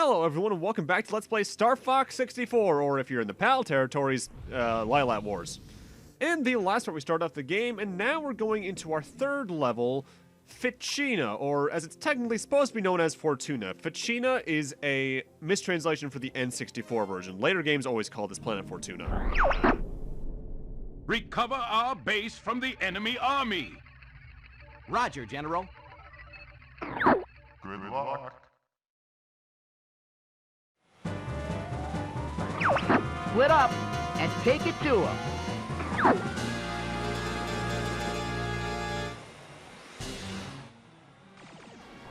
Hello everyone and welcome back to Let's Play Star Fox 64, or if you're in the PAL territories, Lilat Wars. In the last part we started off the game, and now we're going into our third level, Fortuna, or as it's technically supposed to be known as Fortuna. Fortuna is a mistranslation for the N64 version. Later games always call this planet Fortuna. Recover our base from the enemy army. Roger, General. Good luck. Split up and take it to him.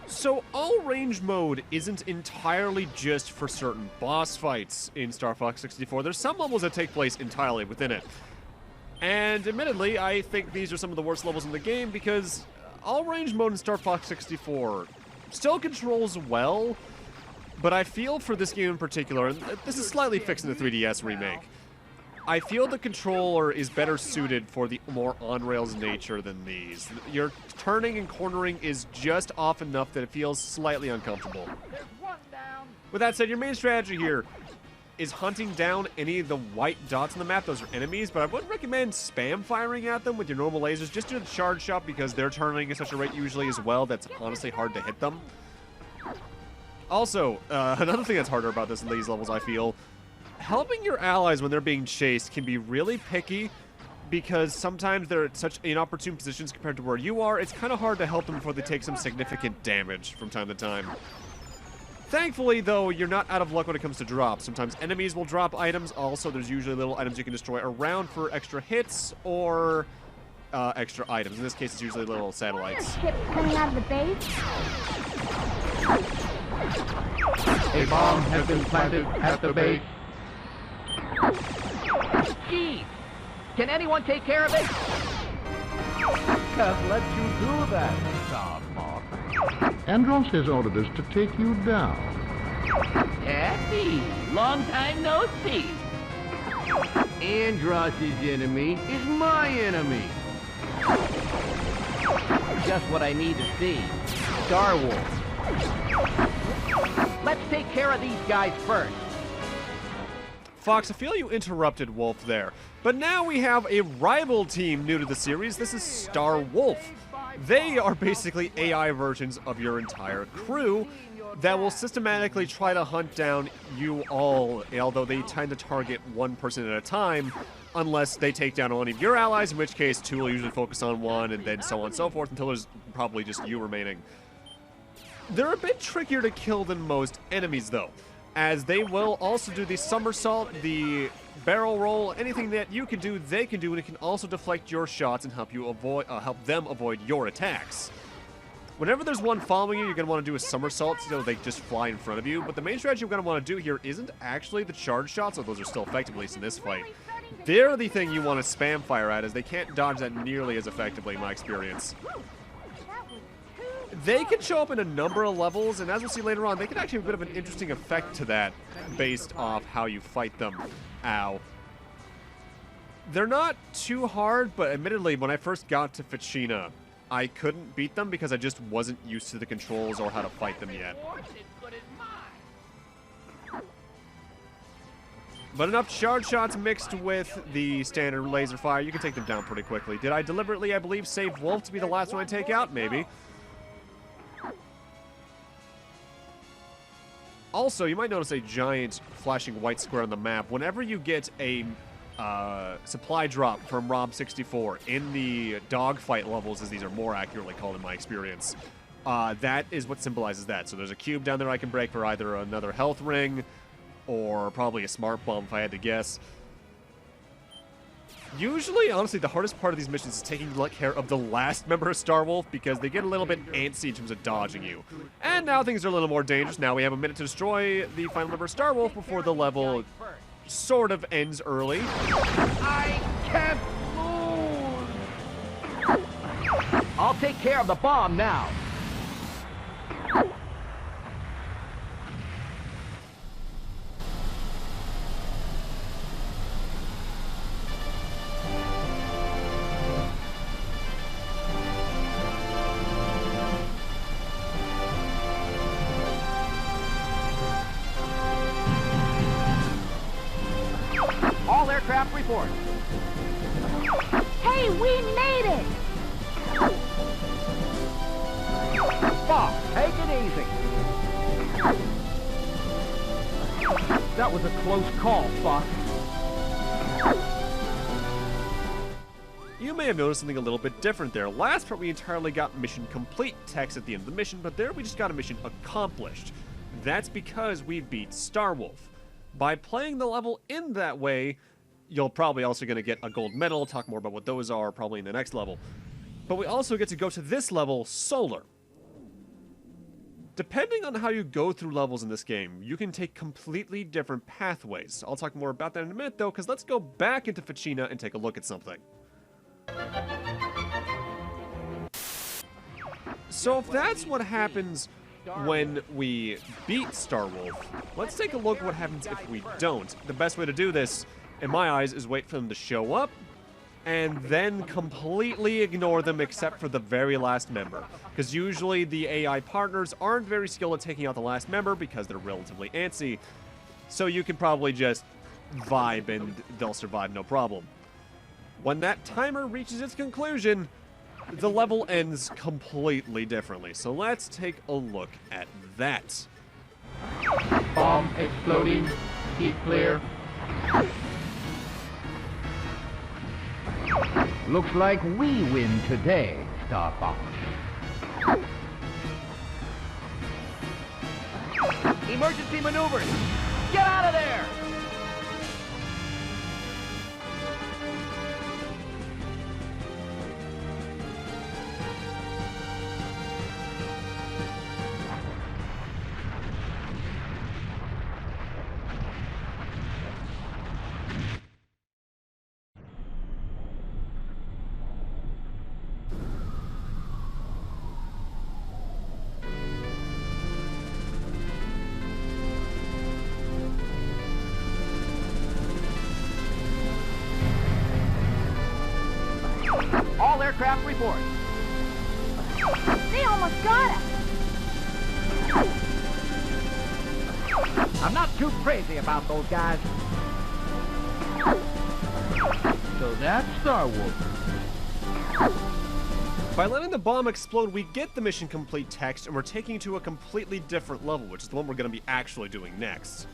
So, all-range mode isn't entirely just for certain boss fights in Star Fox 64. There's some levels that take place entirely within it. And admittedly, I think these are some of the worst levels in the game because all-range mode in Star Fox 64 still controls well, but I feel for this game in particular, and this is slightly fixed in the 3DS remake, I feel the controller is better suited for the more on-rails nature than these. Your turning and cornering is just off enough that it feels slightly uncomfortable. With that said, your main strategy here is hunting down any of the white dots on the map. Those are enemies, but I wouldn't recommend spam firing at them with your normal lasers. Just do the charge shot because they're turning at such a rate usually as well that's honestly hard to hit them. Also, another thing that's harder about this in these levels, I feel, helping your allies when they're being chased can be really picky because sometimes they're at such inopportune positions compared to where you are. It's kind of hard to help them before they take some significant damage from time to time. Thankfully, though, you're not out of luck when it comes to drops. Sometimes enemies will drop items. Also, there's usually little items you can destroy around for extra hits or extra items. In this case, it's usually little satellites. Ships coming out of the base. A bomb has been planted at the base. Gee, can anyone take care of it? Can't let you do that, Star Fox. Andros has ordered us to take you down. Happy, long time no see. Andros's enemy is my enemy. Just what I need to see. Star Wars. Let's take care of these guys first. Fox, I feel you interrupted Wolf there, but now we have a rival team new to the series. This is Star Wolf. They are basically AI versions of your entire crew that will systematically try to hunt down you all, although they tend to target one person at a time, unless they take down one of your allies, in which case two will usually focus on one, and then so on and so forth, until there's probably just you remaining. They're a bit trickier to kill than most enemies, though, as they will also do the somersault, the barrel roll, anything that you can do, they can do, and it can also deflect your shots and help you avoid, help them avoid your attacks. Whenever there's one following you, you're going to want to do a somersault so they just fly in front of you, but the main strategy you're going to want to do here isn't actually the charge shots, although those are still effective, at least in this fight. They're the thing you want to spam fire at, as they can't dodge that nearly as effectively, in my experience. They can show up in a number of levels, and as we'll see later on, they can actually have a bit of an interesting effect to that based off how you fight them. Ow. They're not too hard, but admittedly, when I first got to Fortuna, I couldn't beat them because I just wasn't used to the controls or how to fight them yet. But enough charge shots mixed with the standard laser fire, you can take them down pretty quickly. Did I deliberately, I believe, save Wolf to be the last one I take out? Maybe. Also, you might notice a giant flashing white square on the map. Whenever you get a supply drop from Rob 64 in the dogfight levels, as these are more accurately called in my experience, that is what symbolizes that. So there's a cube down there I can break for either another health ring or probably a smart bomb if I had to guess. Usually, honestly, the hardest part of these missions is taking care of the last member of Star Wolf because they get a little bit antsy in terms of dodging you. And now things are a little more dangerous. Now we have a minute to destroy the final member of Star Wolf before the level sort of ends early. I can't lose. I'll take care of the bomb now. aircraft report. Hey, we made it! Bob, take it easy. That was a close call, Fox. You may have noticed something a little bit different there. Last part we entirely got mission complete text at the end of the mission, but there we just got a mission accomplished. That's because we beat Starwolf. By playing the level in that way, you're probably also going to get a gold medal. I'll talk more about what those are probably in the next level. But we also get to go to this level, Solar. Depending on how you go through levels in this game, you can take completely different pathways. I'll talk more about that in a minute, though, because let's go back into Fortuna and take a look at something. So if that's what happens when we beat Starwolf, let's take a look at what happens if we don't. The best way to do this, in my eyes, is wait for them to show up, and then completely ignore them except for the very last member. Because usually the AI partners aren't very skilled at taking out the last member because they're relatively antsy. So you can probably just vibe and they'll survive no problem. When that timer reaches its conclusion, the level ends completely differently. So let's take a look at that. Bomb exploding. Keep clear. Looks like we win today, Star Fox. Emergency maneuvers! Get out of there! All aircraft report. They almost got us! I'm not too crazy about those guys. So that's Starwolf. By letting the bomb explode, we get the mission complete text, and we're taking it to a completely different level, which is the one we're going to be actually doing next.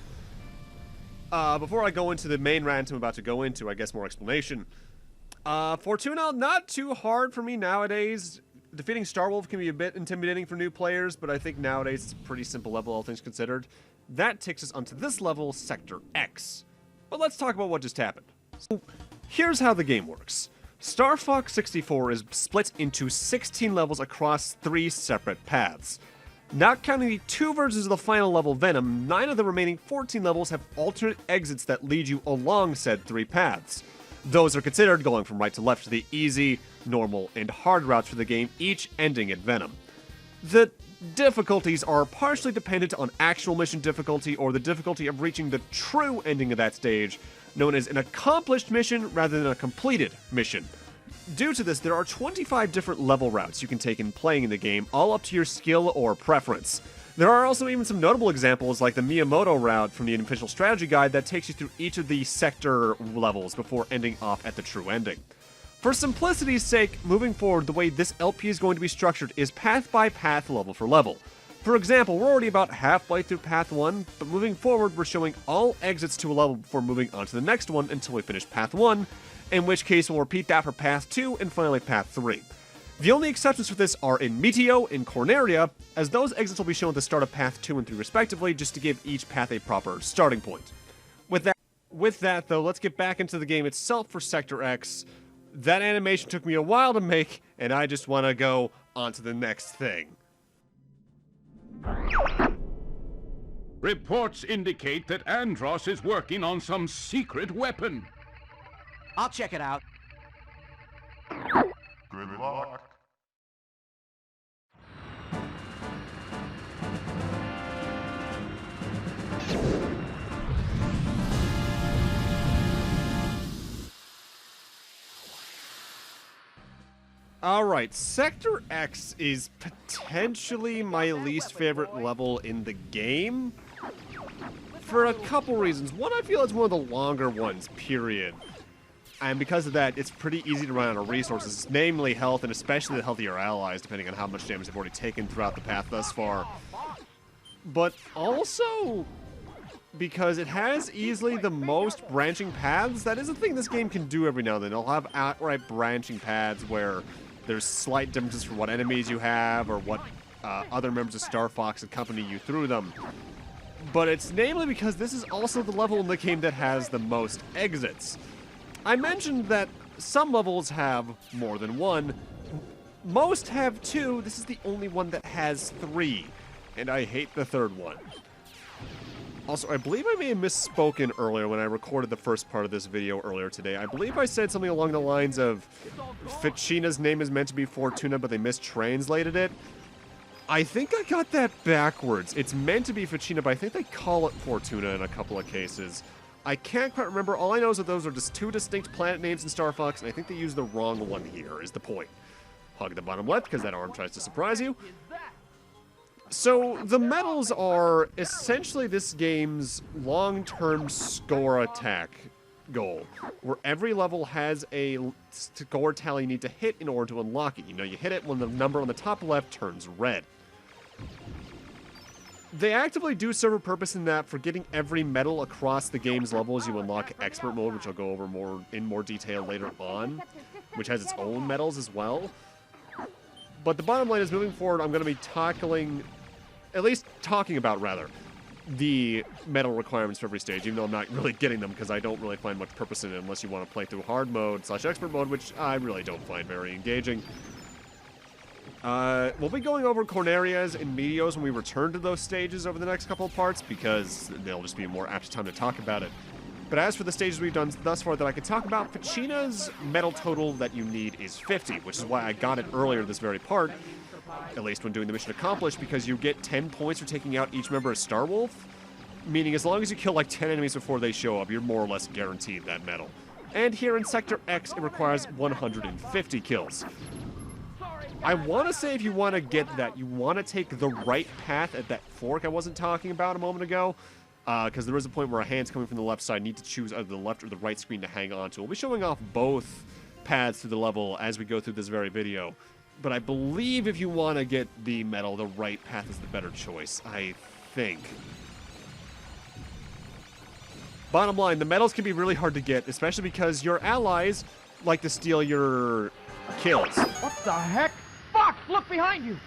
Before I go into the main rant I'm about to go into, I guess more explanation. Fortuna, not too hard for me nowadays. Defeating Starwolf can be a bit intimidating for new players, but I think nowadays it's a pretty simple level, all things considered. That takes us onto this level, Sector X. But let's talk about what just happened. So, here's how the game works. Star Fox 64 is split into 16 levels across 3 separate paths. Not counting the 2 versions of the final level Venom, 9 of the remaining 14 levels have alternate exits that lead you along said 3 paths. Those are considered going from right to left to the easy, normal, and hard routes for the game, each ending at Venom. The difficulties are partially dependent on actual mission difficulty or the difficulty of reaching the true ending of that stage, known as an accomplished mission rather than a completed mission. Due to this, there are 25 different level routes you can take in playing in the game, all up to your skill or preference. There are also even some notable examples like the Miyamoto route from the official strategy guide that takes you through each of the sector levels before ending off at the true ending. For simplicity's sake, moving forward, the way this LP is going to be structured is path by path, level for level. For example, we're already about halfway through path 1, but moving forward we're showing all exits to a level before moving on to the next one until we finish path 1, in which case we'll repeat that for path 2 and finally path 3. The only exceptions for this are in Meteo and Corneria, as those exits will be shown at the start of path 2 and 3 respectively, just to give each path a proper starting point. With that though, let's get back into the game itself for Sector X. That animation took me a while to make, and I just want to go on to the next thing. Reports indicate that Andros is working on some secret weapon. I'll check it out. Good luck. Alright, Sector X is potentially my least favorite level in the game. for a couple reasons. One, I feel it's one of the longer ones, period. And because of that, it's pretty easy to run out of resources, namely health, and especially the health of your allies, depending on how much damage they've already taken throughout the path thus far. But also, because it has easily the most branching paths, that is a thing this game can do every now and then. It'll have outright branching paths where there's slight differences for what enemies you have, or what other members of Star Fox accompany you through them. But it's namely because this is also the level in the game that has the most exits. I mentioned that some levels have more than one. Most have two. This is the only one that has three. And I hate the third one. Also, I believe I may have misspoken earlier when I recorded the first part of this video earlier today. I believe I said something along the lines of Ficina's name is meant to be Fortuna, but they mistranslated it. I think I got that backwards. It's meant to be Ficina, but I think they call it Fortuna in a couple of cases. I can't quite remember. All I know is that those are just two distinct planet names in Star Fox, and I think they use the wrong one here, is the point. Hug the bottom left, because that arm tries to surprise you. So, the medals are essentially this game's long-term score attack goal, where every level has a score tally you need to hit in order to unlock it. You know, you hit it when the number on the top left turns red. They actively do serve a purpose in that for getting every medal across the game's levels, you unlock Expert Mode, which I'll go over in more detail later on, which has its own medals as well. But the bottom line is, moving forward, I'm going to be talking about the medal requirements for every stage, even though I'm not really getting them because I don't really find much purpose in it unless you want to play through hard mode / expert mode, which I really don't find very engaging. We'll be going over Cornerias and Meteos when we return to those stages over the next couple of parts, because they'll just be a more apt time to talk about it. But as for the stages we've done thus far that I could talk about, Ficina's medal total that you need is 50, which is why I got it earlier this very part, at least when doing the mission accomplished, because you get 10 points for taking out each member of Star Wolf, meaning as long as you kill like 10 enemies before they show up, you're more or less guaranteed that medal. And here in Sector X, it requires 150 kills. I want to say if you want to get that, you want to take the right path at that fork I wasn't talking about a moment ago, because there is a point where a hand's coming from the left side. You need to choose either the left or the right screen to hang on to. We'll be showing off both paths through the level as we go through this very video. But I believe if you want to get the medal, the right path is the better choice, I think. Bottom line, the medals can be really hard to get, especially because your allies like to steal your kills. What the heck? Fox, look behind you!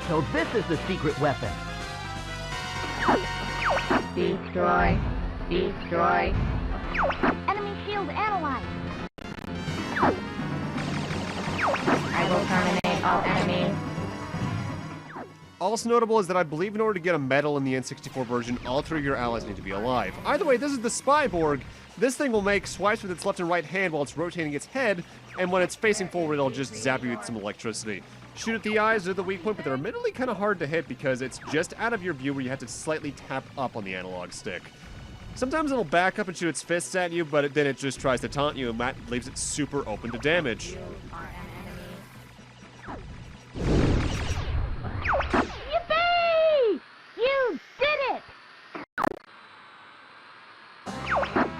So this is the secret weapon. Destroy. Destroy. Enemy shield analyzed. I will terminate all enemies. Also notable is that I believe in order to get a medal in the N64 version, all three of your allies need to be alive. Either way, this is the Spy Borg. This thing will make swipes with its left and right hand while it's rotating its head, and when it's facing forward, it'll just zap you with some electricity. Shoot at the eyes, they're the weak point, but they're admittedly kind of hard to hit because it's just out of your view where you have to slightly tap up on the analog stick. Sometimes it'll back up and shoot its fists at you, but then it just tries to taunt you, and that leaves it super open to damage. Yippee! You did it!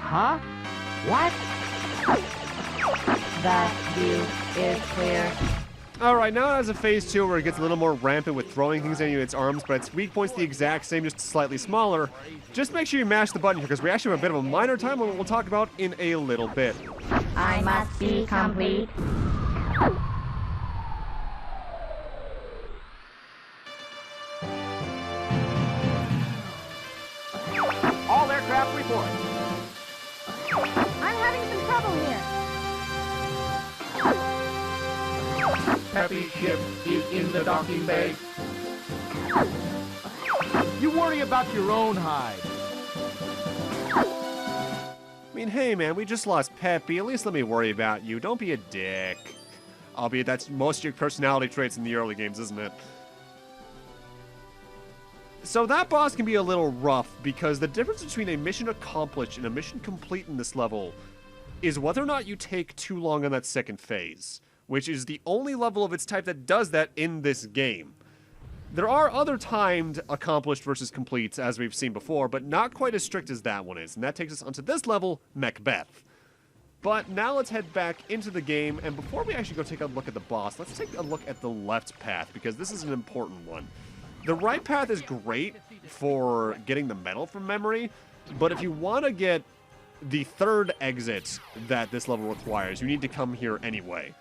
Huh? What? The view is clear. Alright, now it has a phase 2 where it gets a little more rampant with throwing things at you in its arms, but its weak point's the exact same, just slightly smaller. Just make sure you mash the button here, because we actually have a bit of a minor time we'll talk about in a little bit. I must be complete. All aircraft report. I'm having some trouble here. Happy ship is in the docking bay. You worry about your own hide. I mean, hey man, we just lost Peppy, at least let me worry about you, don't be a dick. Albeit that's most of your personality traits in the early games, isn't it? So that boss can be a little rough, because the difference between a mission accomplished and a mission complete in this level is whether or not you take too long on that second phase. which is the only level of its type that does that in this game. There are other timed accomplished versus completes, as we've seen before, but not quite as strict as that one is, and that takes us onto this level, Macbeth. But now let's head back into the game, and before we actually go take a look at the boss, let's take a look at the left path, because this is an important one. The right path is great for getting the medal from memory, but if you want to get the third exit that this level requires, you need to come here anyway.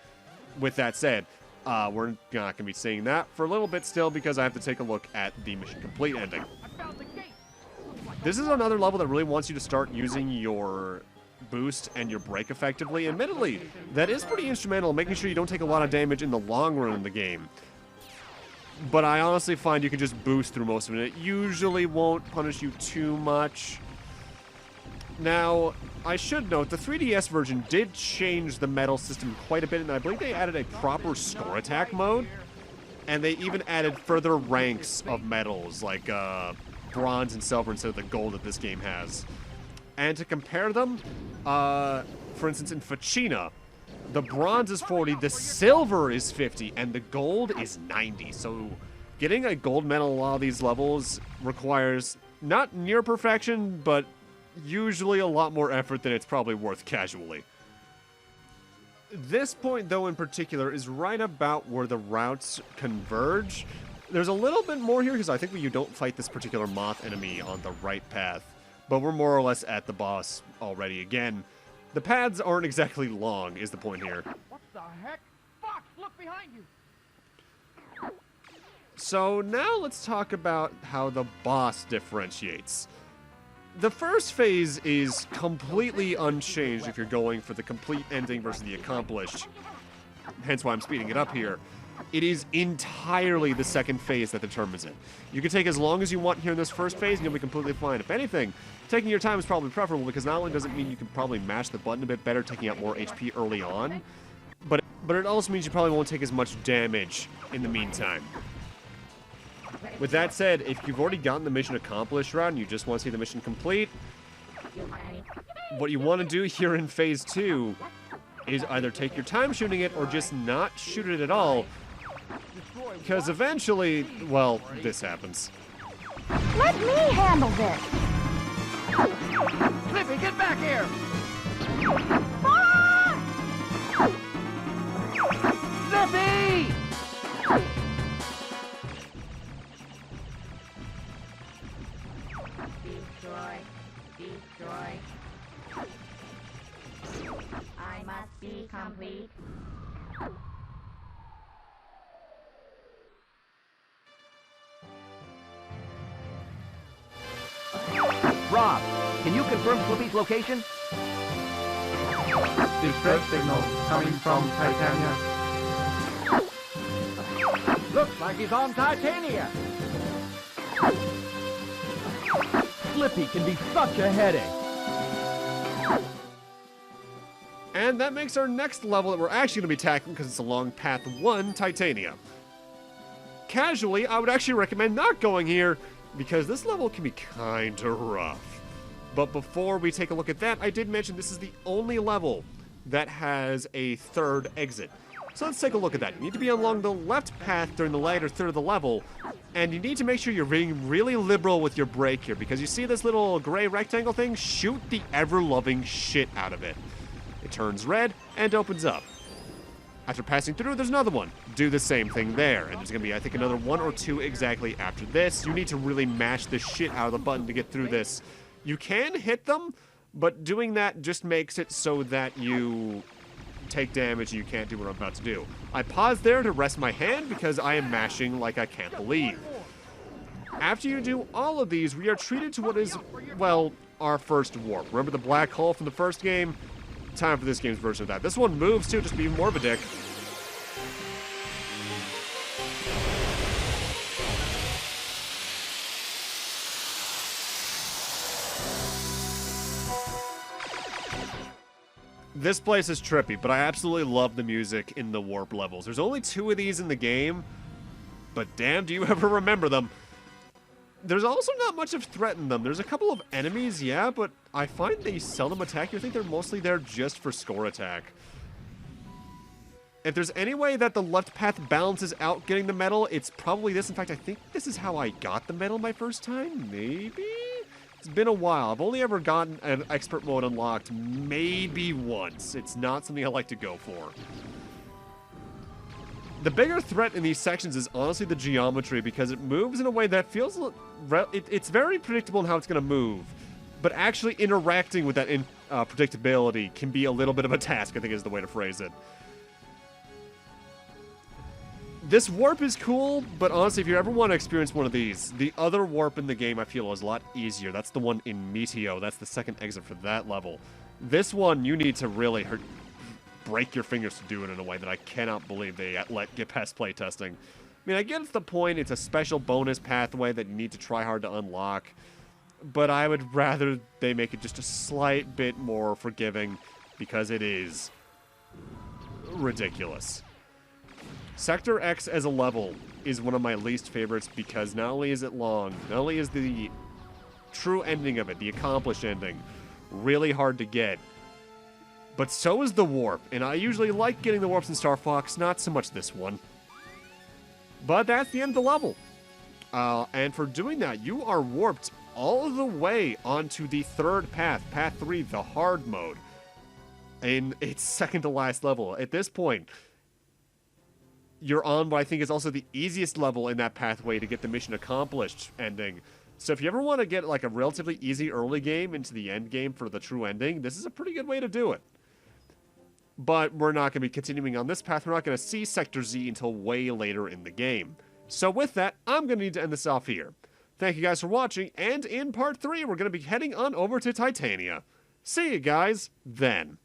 With that said, we're not going to be seeing that for a little bit still, because I have to take a look at the mission complete ending. This is another level that really wants you to start using your boost and your brake effectively. Admittedly, that is pretty instrumental in making sure you don't take a lot of damage in the long run in the game. But I honestly find you can just boost through most of it. It usually won't punish you too much. Now, I should note, the 3DS version did change the medal system quite a bit, and I believe they added a proper score attack mode, and they even added further ranks of medals, like bronze and silver instead of the gold that this game has. And to compare them, for instance, in Fortuna, the bronze is 40, the silver is 50, and the gold is 90. So getting a gold medal in a lot of these levels requires not near perfection, but usually a lot more effort than it's probably worth casually. This point, though, in particular, is right about where the routes converge. There's a little bit more here, because I think you don't fight this particular moth enemy on the right path, but we're more or less at the boss already. Again, the paths aren't exactly long, is the point here. What the heck? Fox, look behind you! So now let's talk about how the boss differentiates. The first phase is completely unchanged if you're going for the complete ending versus the accomplished. Hence why I'm speeding it up here. It is entirely the second phase that determines it. You can take as long as you want here in this first phase and you'll be completely fine. If anything, taking your time is probably preferable, because not only does it mean you can probably mash the button a bit better, taking out more HP early on, but it also means you probably won't take as much damage in the meantime. With that said, if you've already gotten the mission accomplished route and you just want to see the mission complete, what you want to do here in phase 2 is either take your time shooting it or just not shoot it at all, because eventually, well, this happens. Let me handle this. Flippy, get back here! Flippy! Destroy. I must be complete. Rob, can you confirm Flippy's location? Distress signal coming from Titania. Looks like he's on Titania! Flippy can be such a headache. And that makes our next level that we're actually going to be tackling, because it's along Path 1, Titania. Casually, I would actually recommend not going here, because this level can be kinda rough. But before we take a look at that, I did mention this is the only level that has a third exit. So let's take a look at that. You need to be along the left path during the later third of the level, and you need to make sure you're being really liberal with your brake here, because you see this little gray rectangle thing? Shoot the ever-loving shit out of it. It turns red and opens up. After passing through, there's another one. Do the same thing there, and there's going to be, I think, another one or two exactly after this. You need to really mash the shit out of the button to get through this. You can hit them, but doing that just makes it so that you take damage and you can't do what I'm about to do. I paused there to rest my hand because I am mashing like I can't believe. After you do all of these, we are treated to what is, well, our first warp. Remember the black hole from the first game? Time for this game's version of that. This one moves too, just to be more of a dick. This place is trippy, but I absolutely love the music in the warp levels. There's only 2 of these in the game, but damn, do you ever remember them. There's also not much of threat in them. There's a couple of enemies, yeah, but I find they seldom attack you. I think they're mostly there just for score attack. If there's any way that the left path balances out getting the medal, it's probably this. In fact, I think this is how I got the medal my first time, maybe? It's been a while. I've only ever gotten an expert mode unlocked maybe once. It's not something I like to go for. The bigger threat in these sections is honestly the geometry, because it moves in a way that feels... It's very predictable in how it's going to move, but actually interacting with that predictability can be a little bit of a task, I think is the way to phrase it. This warp is cool, but honestly, if you ever want to experience one of these, the other warp in the game I feel is a lot easier. That's the one in Meteo. That's the second exit for that level. This one, you need to really break your fingers to do it in a way that I cannot believe they let get past playtesting. I mean, I get it's the point. It's a special bonus pathway that you need to try hard to unlock, but I would rather they make it just a slight bit more forgiving, because it is ridiculous. Sector X as a level is one of my least favorites, because not only is it long, not only is the true ending of it, the accomplished ending, really hard to get, but so is the warp, and I usually like getting the warps in Star Fox, not so much this one. But that's the end of the level. And for doing that, you are warped all the way onto the third path, Path 3, the hard mode. And it's second to last level. At this point, you're on what I think is also the easiest level in that pathway to get the mission accomplished ending. So if you ever want to get like a relatively easy early game into the end game for the true ending, this is a pretty good way to do it. But we're not going to be continuing on this path. We're not going to see Sector Z until way later in the game. So with that, I'm going to need to end this off here. Thank you guys for watching, and in part 3, we're going to be heading on over to Titania. See you guys then.